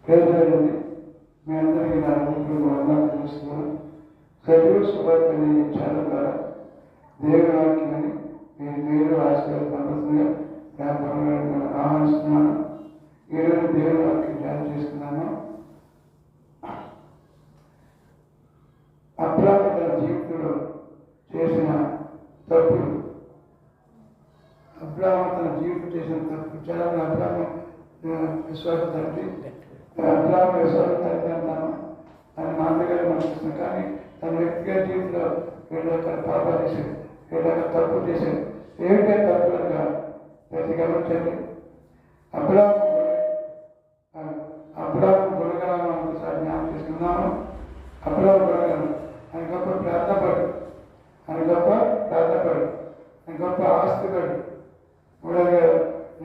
పేదలండి మీ అందరికీ నా వందనాలు తెలుస్తున్నాను. సజీవ సువార్త అనే ఛానల్ ద్వారా దేవుని వాక్యాన్ని మీరు ఆశీర్వాదపడుతుందిగా ఆహ్వానిస్తున్నాను. ఈరోజు దేవుని వాక్యం ధ్యానం చేస్తున్నాను. అబ్రాహాము తన జీవితంలో చేసిన తప్పులు, అబ్రాహాము తన జీవితం చేసిన తప్పు చాలా అబ్రాహాము విశ్వాస తండ్రి, అబ్రాహాము విశ్వాస తండ్రి అంటాను అని మా అందరికీ మనకిస్తున్నాం. కానీ తన వ్యక్తిగత జీవితంలో ఏదో పాపాలు చేశాడు, ఏదో తప్పులు చేశాడు. ఏమిటో తప్పులుగా ప్రతి గమనించండి. అబ్రాహాము గుణగణాలను ఒకసారి జ్ఞాపకం చేసుకున్నాము. అబ్రాహాము గుణగణం ఆయన గొప్ప ప్రార్థపడు, ఆయన గొప్ప ప్రార్థపడు, ఆయన గొప్ప ఆస్తిపడు, మూడవగా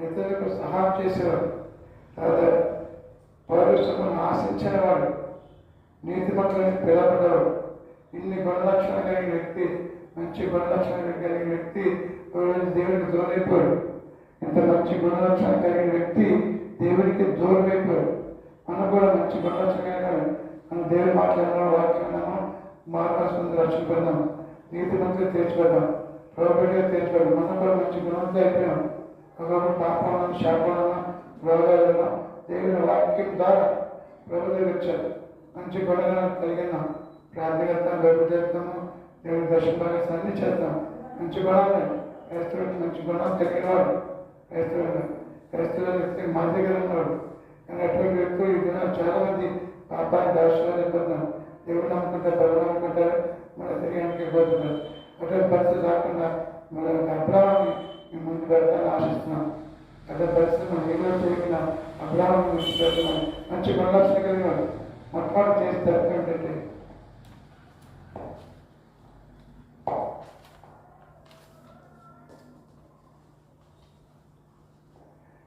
ఇతరులకు సహాయం చేసేవాడు, తర్వాత పౌరుషమును ఆశించిన వాడు, నీతిమంతులను పిలవబడ్డవాడు. ఇన్ని గుణలక్షణాలు కలిగిన వ్యక్తి, మంచి గుణలక్షణాలు కలిగిన వ్యక్తి దేవునికి దూరమైపోయాడు. ఇంత మంచి గుణలక్షణాలు కలిగిన వ్యక్తి దేవునికి దూరమైపోయాడు. మనం కూడా మంచి గుణలక్షణంగా మనం దేవుని మాట్లాడినాము, వాక్యం విన్నాము, మార్గస్వంతో రక్షణ పొందాం, నీతిమంతులు తీర్చిపెట్టాం, ప్రభుత్వంగా తీర్చిపెట్టాం. మనం కూడా మంచి గుణంతో అయిపోయాం. ఒకప్పుడు పాపం శాపం రోగాలు దేవుని వాక్యం ద్వారా ప్రభు దగ్గర వచ్చారు. మంచి గుణగణం కలిగిన ప్రార్థన చేస్తాం, బయట చేస్తాము, దేవుని దర్శనం అన్ని చేస్తాం. మంచి గుణాలు క్రైస్తవులకు మంచి గుణాలు కలిగిన వాడు, క్రైస్తవుల వ్యక్తి మన దగ్గర ఉన్నవాడు. కానీ అటువంటి వ్యక్తులు ఈ దినాలు చాలా మంది పాపాన్ని దర్శనాలు అయిపోతున్నారు. దేవుడు నమ్ముకుంటారు, బలం నమ్ముకుంటారు, మన తిరిగి పోతున్నారు. అటువంటి పరిస్థితి రాకుండా మన అబ్రాహాన్ని మేము ముందు పెడతానని ఆశిస్తున్నాం. అటువంటి పరిస్థితి మనం ఏదో చేయకుండా అబ్రాహాన్ని ముందు పెడుతున్నాం. మంచి గుణలక్షణ కలిగిన వాడు మొట్టమొదటి చేసి తప్పేంటంటే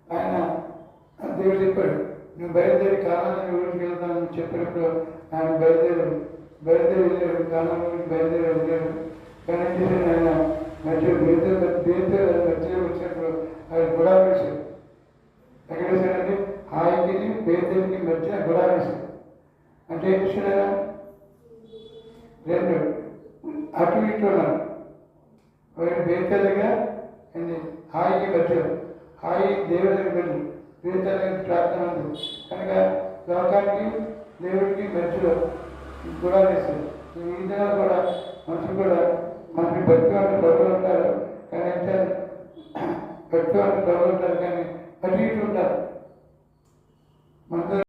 ఆయన దేవుడు చెప్పాడు, నువ్వు బయలుదేరి కాలాన్ని ఊరికి వెళ్తానని చెప్పినప్పుడు ఆయన బయలుదేరి వెళ్ళాడు, కాలం ఊరికి బయలుదేరి వెళ్ళాడు. కానీ ఏం చేశాడు ఆయన మధ్య మధ్యలో వచ్చినప్పుడు ఆయన గుడాలు వేశాడు. ఎక్కడ వేశాడంటే హాయికి బేతేరికి మధ్య గుడాలు వేశాడు. అంటే ఏం చేశాడు ఆయన? రెండు అటు ఇటు ఉన్నాడు. ఒకటి బేతలుగా హాయికి మధ్యలో, హాయి దేవుడి దగ్గర వెళ్ళి బేతలకి ప్రార్థన ఉంది కనుక లోకానికి దేవుడికి మధ్యలో గుడాలు వేశాడు. ఈ విధంగా కూడా మనుషులు కూడా మనకి భక్తి వాళ్ళు ప్రభులు ఉంటారు, కానీ అంటే భక్తి వాళ్ళు ప్రభులు ఉంటారు, కానీ అటు ఇటు ఉంటారు. మనతో